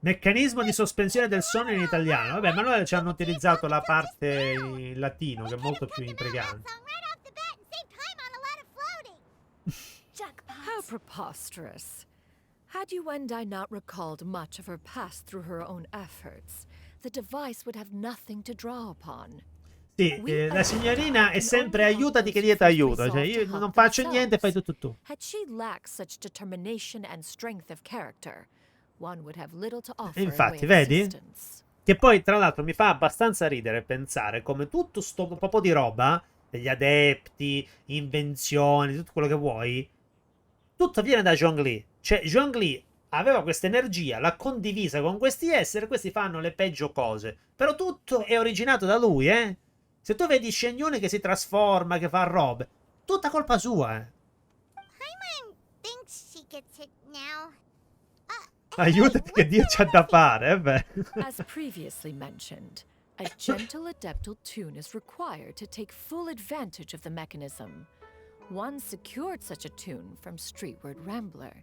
Meccanismo di sospensione del sonno in italiano. Vabbè, ma noi ci hanno utilizzato la parte in latino, che è molto più intrigante. How preposterous. Had you and I not recalled much of her past through her own efforts, the device would have nothing to draw upon. Sì, la signorina è sempre aiutati che Dio ti aiuta. Cioè, io non faccio niente, fai tutto tu. Had she lacked such determination and strength of character, one would have little to offer in way Infatti, of vedi? assistance. Che poi, tra l'altro, mi fa abbastanza ridere pensare come tutto sto po' di roba, degli adepti, invenzioni, tutto quello che vuoi, tutto viene da Zhongli. Cioè, Zhongli aveva questa energia, l'ha condivisa con questi esseri, questi fanno le peggio cose. Però tutto è originato da lui, eh? Se tu vedi Xianyun che si trasforma, che fa robe, tutta colpa sua, eh. Paimon thinks she gets it now. Aiutati che Dio c'ha da fare, eh beh. As previously mentioned, a gentle adeptal tune is required to take full advantage of the mechanism. One secured such a tune from Streetward Rambler.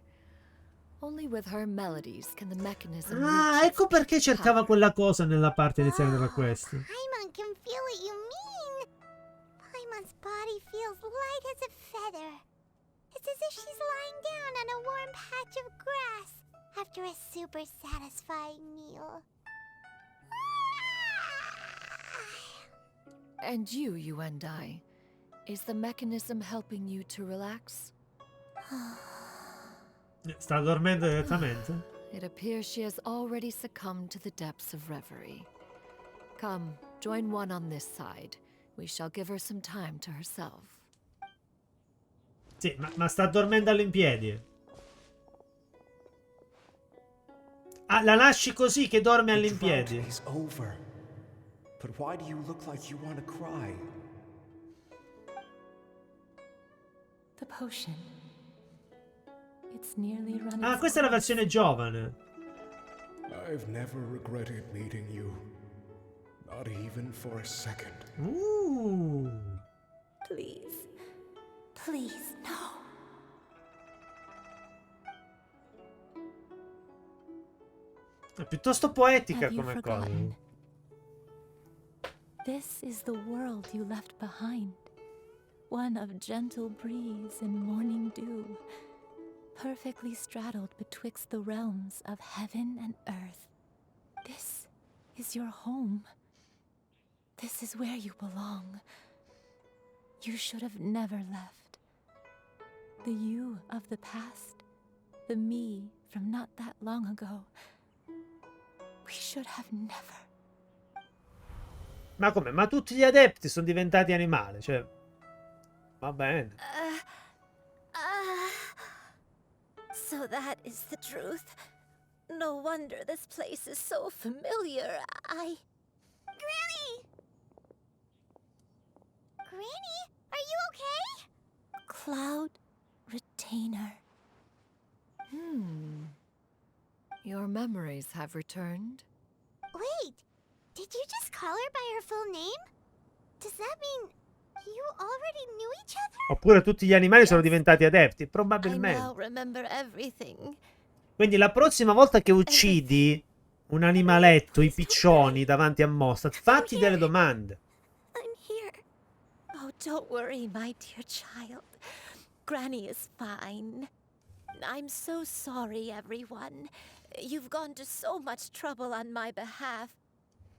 Only with her melodies can the mechanism Ah, reach ecco its perché peak cercava power. quella cosa nella parte iniziale della quest. Paimon can feel what you mean. Paimon's body feels light as a feather. It's as if she's lying down on a warm patch of grass after a super satisfying meal. And you and I, is the mechanism helping you to relax? Sta dormendo direttamente? It appears she has already succumbed to the depths of reverie. Come, join one on this side. We shall give her some time to herself. Sì, ma sta dormendo all'impiedi. Ah, la lasci così che dorme The all'impiedi. drought is over. But why do you look like you want to cry? The potion. It's nearly run Ah, its questa è la course. versione giovane. I've never regretted meeting you. Not even for a second. Please. Please, no. È piuttosto poetica Have you come cosa. forgotten? This is the world you left behind. One of gentle breeze and morning dew, perfectly straddled betwixt the realms of heaven and earth. This is your home. This is where you belong. You should have never left. The you of the past, the me from not that long ago. We should have never. Ma come? Ma tutti gli adepti sono diventati animali, cioè... Va bene. So that is the truth. No wonder this place is so familiar. Granny! Granny, are you okay? Cloud Retainer. Your memories have returned? Wait, did you just call her by her full name? Does that mean you already knew each other? Oppure tutti gli animali sono diventati adepti? I now Probabilmente. remember everything. Quindi la prossima volta che uccidi un animaletto, i piccioni, davanti a mostra, fatti delle domande. I'm here. Oh, don't worry, my dear child. Granny is fine. I'm so sorry, everyone. You've gone to so much trouble on my behalf.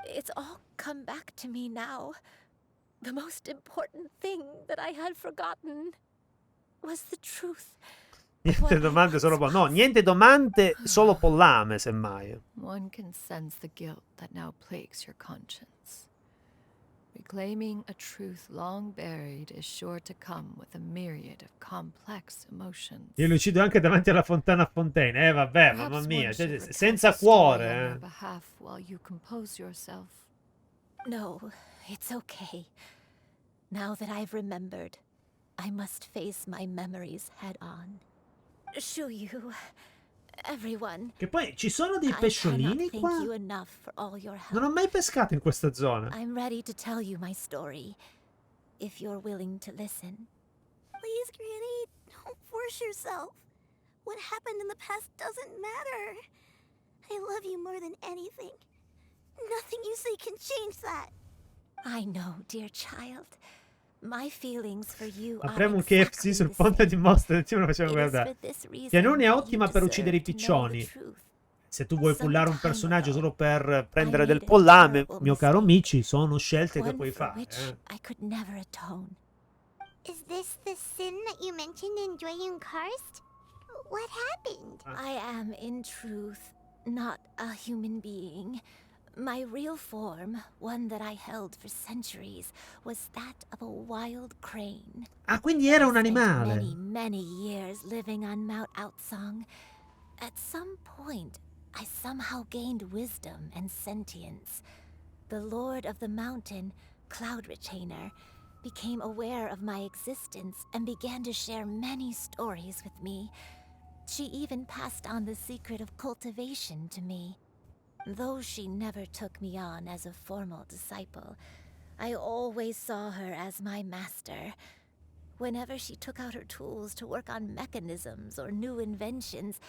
It's all come back to me now. The most important thing that I had forgotten was the truth. Niente domande, solo pollame. No, niente domande, solo pollame, semmai. One can sense the guilt that now plagues your conscience. Reclaiming a truth long buried is sure to come with a myriad of complex emotions. Io li uccido anche davanti alla fontana a Fontaine. Vabbè, mamma Perhaps mia, one cioè, should senza recount the story on cuore, your behalf while you compose yourself. No, it's okay. Now that I've remembered, I must face my memories head on. Shuyu, everyone. Che poi ci sono dei I cannot pesciolini thank qua? you enough for all your help. Non ho mai pescato in questa zona. I'm ready to tell you my story, if you're willing to listen. Please, Granny, don't force yourself. What happened in the past doesn't matter. I love you more than anything. Nothing you say can change that. I know, dear child. My feelings for you are Apriamo un KFC exactly sul the ponte same. di Mostra e lo facciamo It is guardare. for this reason Xianyun è that you ottima per uccidere i deserve to know the piccioni. truth. Se tu vuoi pullare un Some time personaggio ago, solo per prendere I del made a pollame, terrible mio caro mistake. amici, sono scelte che One puoi for fare. which I could never atone. Is this the sin that you mentioned in Dwayne Karst? What happened? I am, in truth, not a human being. My real form, one that I held for centuries, was that of a wild crane. Ah, quindi era un I spent animale. many years living on Mount Outsong. At some point, I somehow gained wisdom and sentience. The Lord of the Mountain, Cloud Retainer, became aware of my existence and began to share many stories with me. She even passed on the secret of cultivation to me. Though she never took me on as a formal disciple, I always saw her as my master. Whenever she took out her tools to work on mechanisms or new inventions,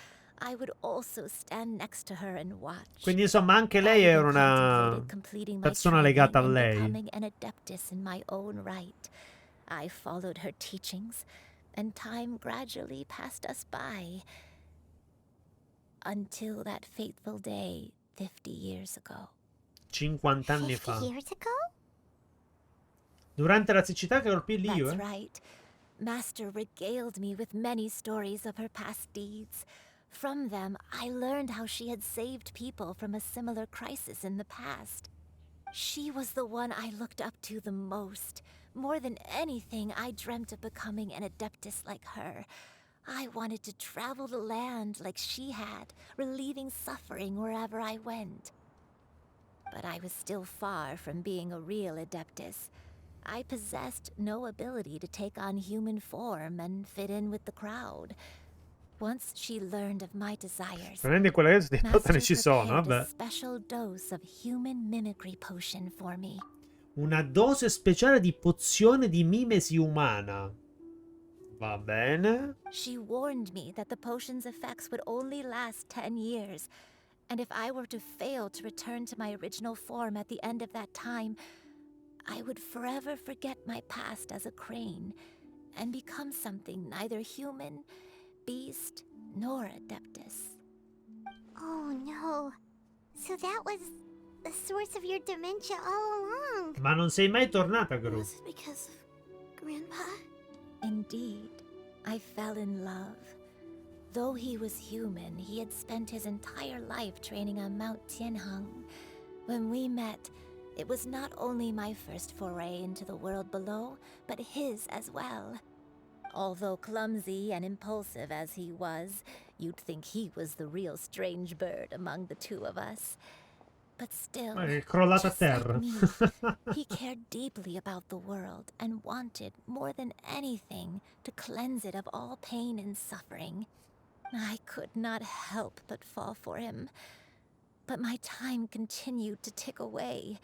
I would also stand next to her and watch. Quindi insomma anche I lei even era una contemplated completing my persona training legata a and lei. becoming an adeptus in my own right. I followed her teachings, and time gradually passed us by. Until that fateful day 50 years ago. 50 anni 50 fa. years ago? Durante la siccità che colpì l'Io, That's right. Master regaled me with many stories of her past deeds. From them, I learned how she had saved people from a similar crisis in the past. She was the one I looked up to the most. More than anything, I dreamt of becoming an adeptus like her. I wanted to travel the land like she had, relieving suffering wherever I went. But I was still far from being a real adeptus. I possessed no ability to take on human form and fit in with the crowd. Once she learned of my desires, prendi quelle che di Master ci sono, prepared a vabbè. special dose of human mimicry potion for me. Una dose speciale di pozione di mimesi umana. Va bene. She warned me that the potion's effects would only last 10 years, and if I were to fail to return to my original form at the end of that time, I would forever forget my past as a crane and become something neither human, beast, nor adeptus. Oh no. So that was the source of your dementia all along. Ma non sei mai tornata, Gru. Was it because of Grandpa? Indeed, I fell in love. Though he was human, he had spent his entire life training on Mount Tianheng. When we met, it was not only my first foray into the world below, but his as well. Although clumsy and impulsive as he was, you'd think he was the real strange bird among the two of us. But still, È crollata a just like terra. me, he cared deeply about the world and wanted, more than anything, to cleanse it of all pain and suffering. I could not help but fall for him. But my time continued to tick away.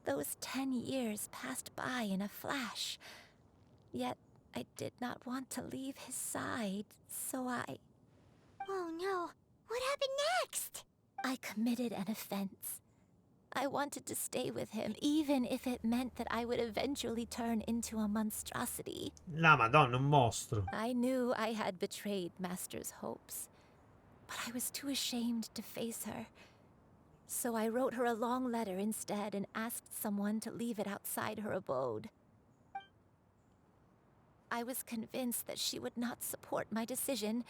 Those 10 years passed by in a flash. Yet I did not want to leave his side, so Oh no. What happened next? I committed an offense. I wanted to stay with him, even if it meant that I would eventually turn into a monstrosity. La Madonna, un mostro. I knew I had betrayed Master's hopes, but I was too ashamed to face her. So I wrote her a long letter instead and asked someone to leave it outside her abode. I was convinced that she would not support my decision,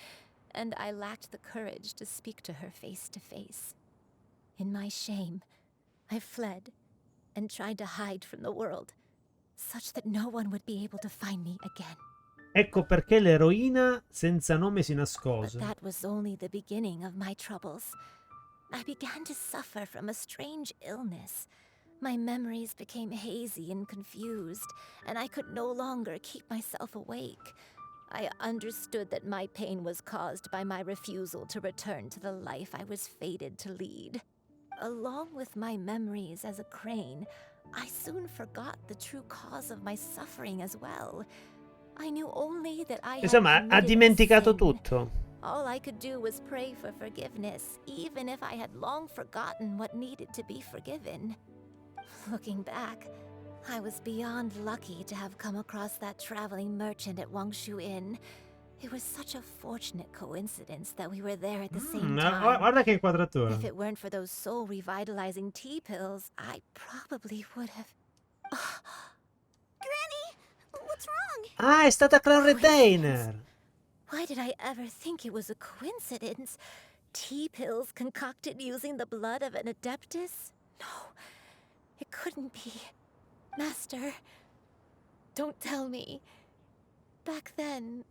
and I lacked the courage to speak to her face to face. In my shame, I fled and tried to hide from the world, such that no one would be able to find me again. Ecco perché l'eroina senza nome si But nascose. that was only the beginning of my troubles. I began to suffer from a strange illness. My memories became hazy and confused, and I could no longer keep myself awake. I understood that my pain was caused by my refusal to return to the life I was fated to lead. Along with my memories as a crane, I soon forgot the true cause of my suffering as well. I knew only that I had Insomma, ha committed a dimenticato sin. tutto. All I could do was pray for forgiveness, even if I had long forgotten what needed to be forgiven. Looking back, I was beyond lucky to have come across that traveling merchant at Wangshu Inn. It was such a fortunate coincidence that we were there at the same time. Guarda che inquadratura. If it weren't for those soul-revitalizing tea pills, I probably would have... Granny, what's wrong? Ah, è stata Clan Retainer. Why did I ever think it was a coincidence? Tea pills concocted using the blood of an Adeptus? No, it couldn't be. Master, don't tell me. Back then,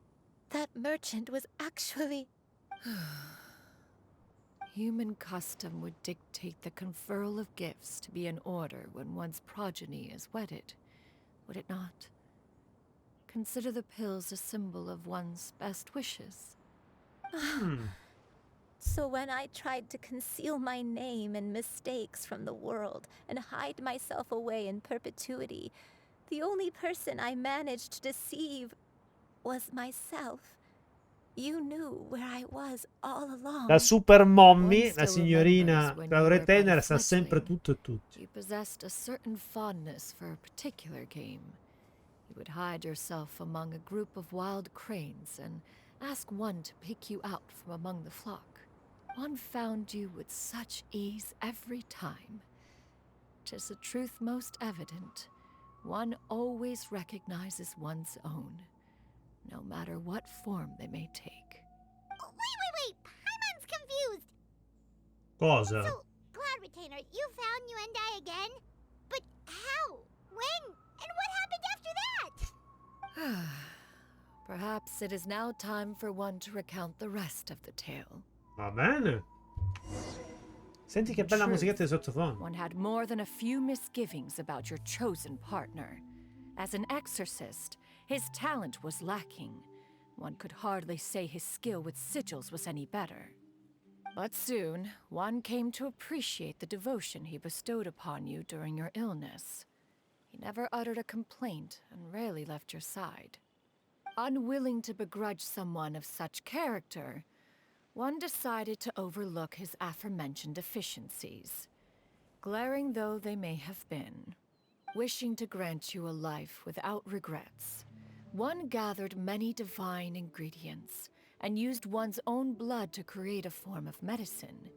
that merchant was actually... Human custom would dictate the conferral of gifts to be in order when one's progeny is wedded, would it not? Consider the pills a symbol of one's best wishes. So when I tried to conceal my name and mistakes from the world and hide myself away in perpetuity, the only person I managed to deceive was myself. You knew where I was all along. La super mommy, la signorina Clan Retainer, sa sempre tutto e tutti. You possessed a certain fondness for a particular game. You would hide yourself among a group of wild cranes and ask one to pick you out from among the flock. One found you with such ease every time. 'Tis a truth most evident. One always recognizes one's own, no matter what form they may take. Wait! Paimon's confused! Cosa? So, Cloud Retainer, you found Yuendai again? But how? When? And what happened after that? Perhaps it is now time for one to recount the rest of the tale. Va bene. Senti che bella Truth, musichetta di sottofondo. One had more than a few misgivings about your chosen partner. As an exorcist, his talent was lacking. One could hardly say his skill with sigils was any better. But soon, one came to appreciate the devotion he bestowed upon you during your illness. He never uttered a complaint and rarely left your side. Unwilling to begrudge someone of such character, one decided to overlook his aforementioned deficiencies, glaring though they may have been. Wishing to grant you a life without regrets, one gathered many divine ingredients and used one's own blood to create a form of medicine.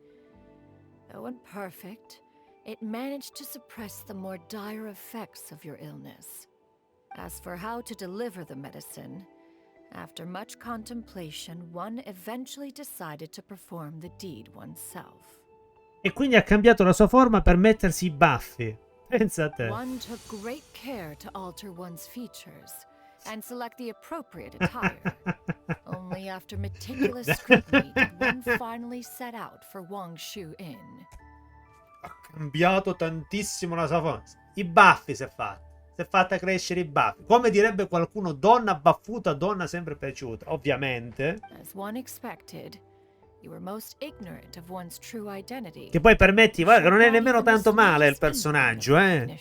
Though imperfect, it managed to suppress the more dire effects of your illness. As for how to deliver the medicine, after much contemplation, one eventually decided to perform the deed oneself. E quindi ha cambiato la sua forma per mettersi i baffi. Pensa a te. One took great care to alter one's features and select the appropriate attire. Only after meticulous scrutiny did one finally set out for Wangshu Inn. Ha cambiato tantissimo la sua forma. I baffi si è fatta. Si è fatta crescere i baffi. Come direbbe qualcuno, donna baffuta, donna sempre piaciuta. Ovviamente. As one expected, you were most ignorant of one's true identity. Che poi permetti, guarda, che non è nemmeno tanto male il personaggio, eh.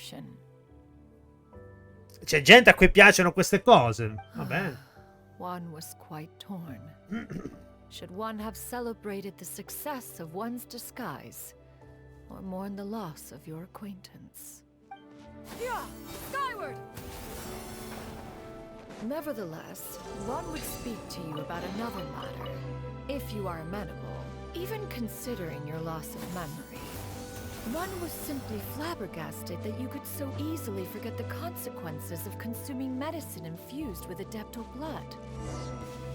C'è gente a cui piacciono queste cose. Va bene. One was quite torn. Should one have celebrated the success of one's disguise, or mourn the loss of your acquaintance? Yeah, skyward! Nevertheless, one would speak to you about another matter, if you are amenable, even considering your loss of memory. One was simply flabbergasted that you could so easily forget the consequences of consuming medicine infused with adeptal blood.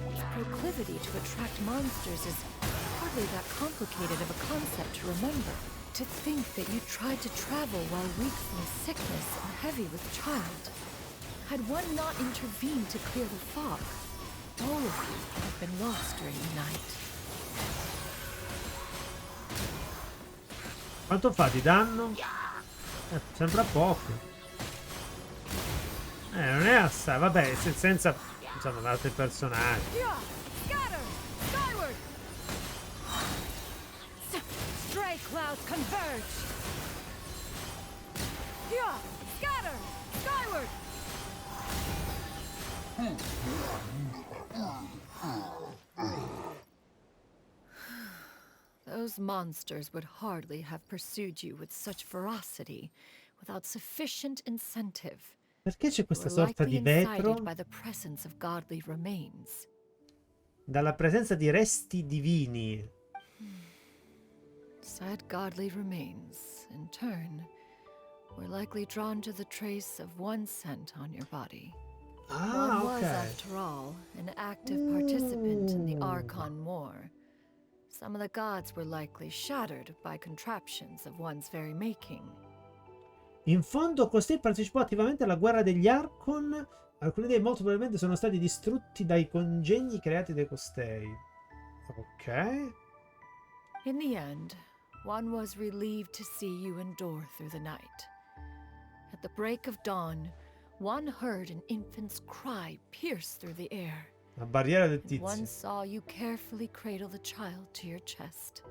Its proclivity to attract monsters is hardly that complicated of a concept to remember. To think that you tried to travel while weak from sickness and heavy with child. Had one not intervened to clear the fog, all of you would have been lost during the night. Quanto fa di danno? Sembra poco. Non è assai. Vabbè, senza insomma altri personaggi. Stray clouds converge! Yeah! Scatter! Skyward! Those monsters would hardly have pursued you with such ferocity without sufficient incentive. Perché c'è You questa were sorta likely di vetro? incited by the presence of godly remains. Dalla presenza di resti divini. Said godly remains, in turn, were likely drawn to the trace of one scent on your body. Ah, One was, ok. after all, an active participant in the Archon War. Some of the gods were likely shattered by contraptions of one's very making. In fondo, costei partecipò attivamente alla guerra degli Archon. Alcuni dei molto probabilmente sono stati distrutti dai congegni creati dai costei. Ok. In the end, one was relieved to see you endure through the night. At the break of dawn, one heard an infant's cry pierce through the air. La barriera del And one tizio. saw you carefully cradle the child to your chest.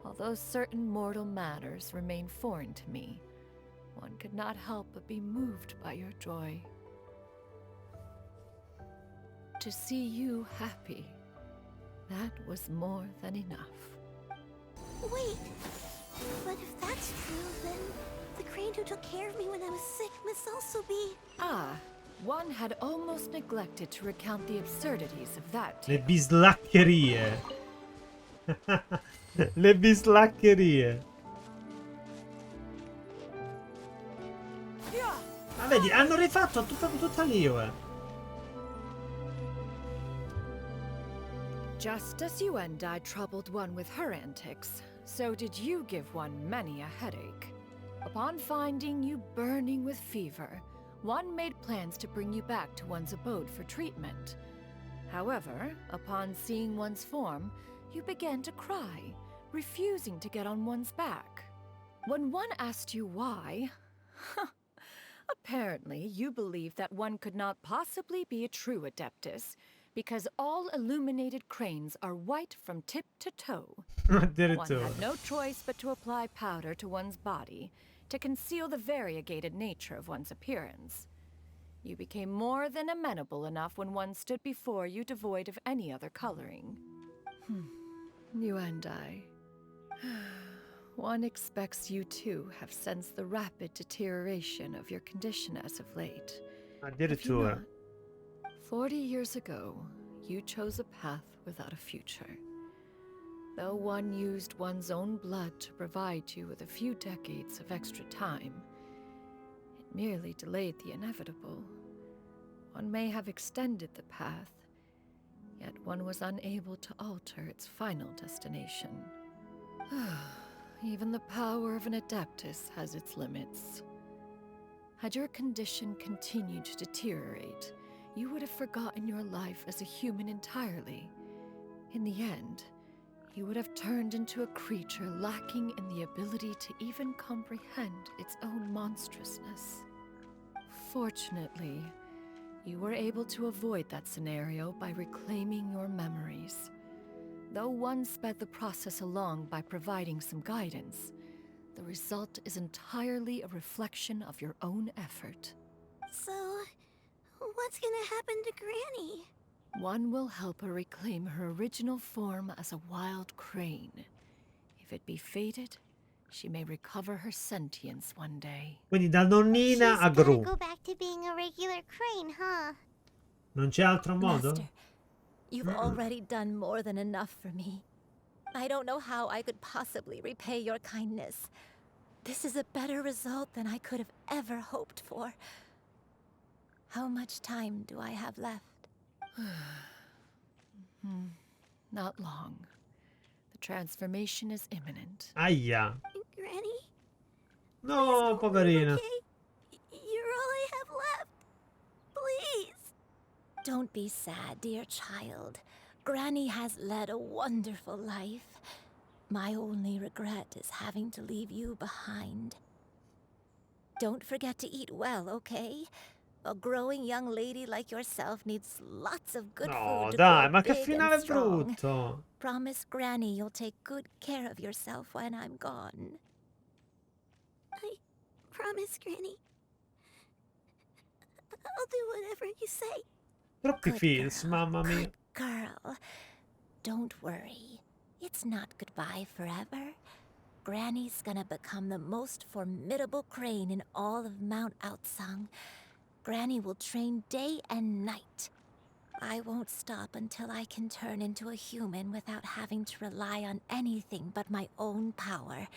Although certain mortal matters remain foreign to me, one could not help but be moved by your joy. To see you happy, that was more than enough. Wait, but if that's true, then the crane who took care of me when I was sick must also be... Ah, one had almost neglected to recount the absurdities of that Le tale. bislaccherie. Le bislaccherie. Ma vedi, hanno rifatto tutta l'IOE. Just as you and I troubled one with her antics, so did you give one many a headache. Upon finding you burning with fever, one made plans to bring you back to one's abode for treatment. However, upon seeing one's form, you began to cry, refusing to get on one's back. When one asked you why, apparently you believed that one could not possibly be a true Adeptus, because all illuminated cranes are white from tip to toe. One Addirittura. had no choice but to apply powder to one's body to conceal the variegated nature of one's appearance. You became more than amenable enough when one stood before you devoid of any other coloring. You and I. One expects you too have sensed the rapid deterioration of your condition as of late. Have you Addirittura. not? 40 years ago, you chose a path without a future. Though one used one's own blood to provide you with a few decades of extra time, it merely delayed the inevitable. One may have extended the path, yet one was unable to alter its final destination. Even the power of an Adeptus has its limits. Had your condition continued to deteriorate, you would have forgotten your life as a human entirely. In the end, you would have turned into a creature lacking in the ability to even comprehend its own monstrousness. Fortunately, you were able to avoid that scenario by reclaiming your memories. Though one sped the process along by providing some guidance, the result is entirely a reflection of your own effort. So, what's gonna happen to Granny? One will help her reclaim her original form as a wild crane. If it be fated, she may recover her sentience one day. Quindi da nonnina a She's gotta Gru. go back to being a regular crane, huh? Non c'è altro modo? Master, you've already done more than enough for me. I don't know how I could possibly repay your kindness. This is a better result than I could have ever hoped for. How much time do I have left? Not long. The transformation is imminent. Aia. Granny? No, poverina. Okay? You're all I have left. Please. Don't be sad, dear child. Granny has led a wonderful life. My only regret is having to leave you behind. Don't forget to eat well, okay? A growing young lady like yourself needs lots of good No, food to dai, grow ma che big finale and strong. brutto. Promise Granny you'll take good care of yourself when I'm gone. I promise, Granny. I'll do whatever you say. Troppi Good feels, girl, mamma mia. Good girl. Don't worry. It's not goodbye forever. Granny's gonna become the most formidable crane in all of Mount Outsung. Granny will train day and night. I won't stop until I can turn into a human without having to rely on anything but my own power.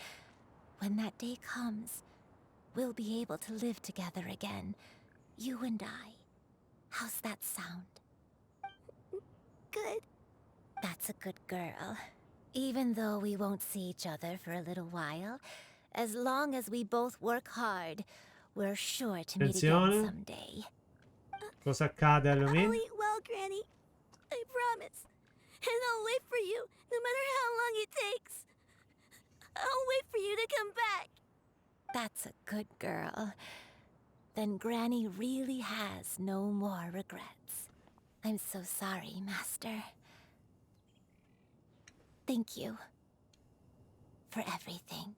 When that day comes, we'll be able to live together again. You and I. How's that sound? Good. That's a good girl. Even though we won't see each other for a little while, as long as we both work hard, we're sure to meet again Attenzione. someday. Cosa accade a I'll Lumi? eat well, Granny. I promise. And I'll wait for you, no matter how long it takes. I'll wait for you to come back. That's a good girl. Then Granny really has no more regrets. I'm so sorry, Master. Thank you for everything.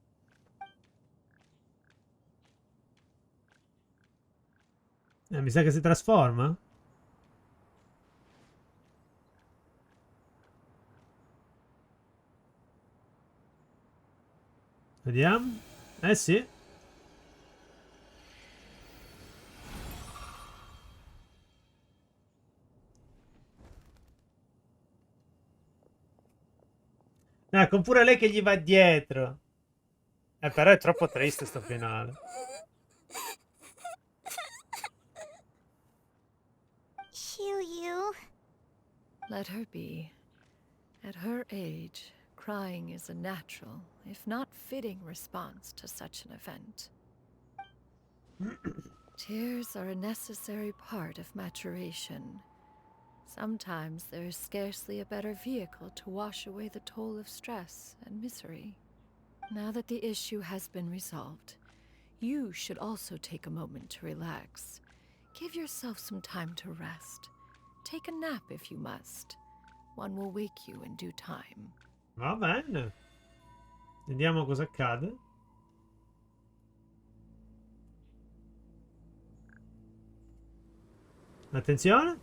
Mi sa che si trasforma. Vediamo. Eh sì. Con pure lei che gli va dietro. Però è troppo triste sto finale. Xiu. Let her be. At her age, crying is a natural, if not fitting, response to such an event. Tears are a necessary part of maturation. Sometimes there is scarcely a better vehicle to wash away the toll of stress and misery. Now that the issue has been resolved, you should also take a moment to relax. Give yourself some time to rest. Take a nap if you must. One will wake you in due time. Va bene. Vediamo cosa accade. Attenzione.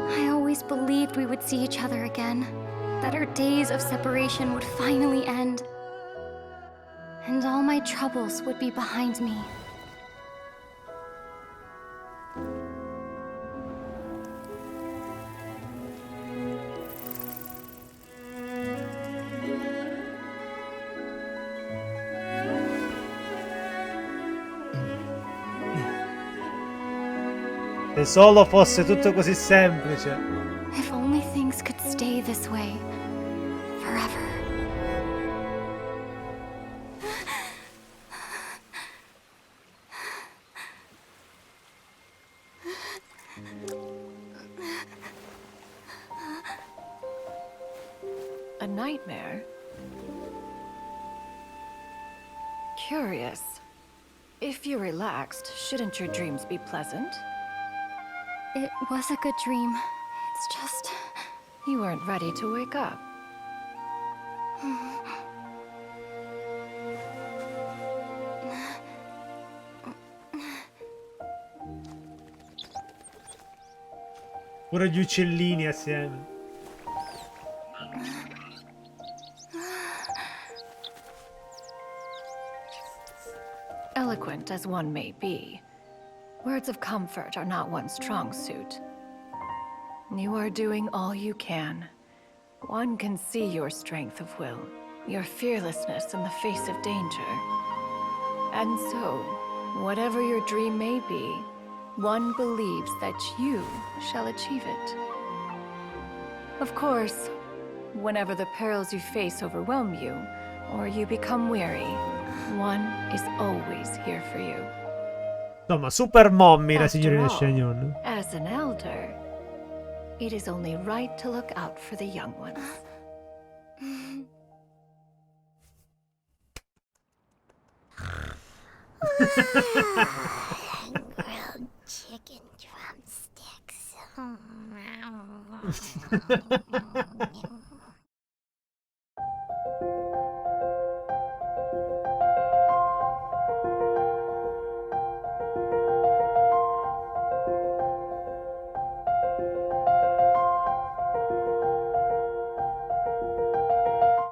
I always believed we would see each other again, that our days of separation would finally end, and all my troubles would be behind me. Se solo fosse tutto così semplice. If only things could stay this way forever. A nightmare? Curious. If you're relaxed, shouldn't your dreams be pleasant? It was a good dream. It's just... You weren't ready to wake up. Pure gli uccellini assieme. Eloquent as one may be, words of comfort are not one's strong suit. You are doing all you can. One can see your strength of will, your fearlessness in the face of danger. And so, whatever your dream may be, one believes that you shall achieve it. Of course, whenever the perils you face overwhelm you, or you become weary, one is always here for you. Insomma, super mommy la After signorina all, Xianyun. as an elder, it is only right to look out for the young ones. Grilled chicken drumsticks.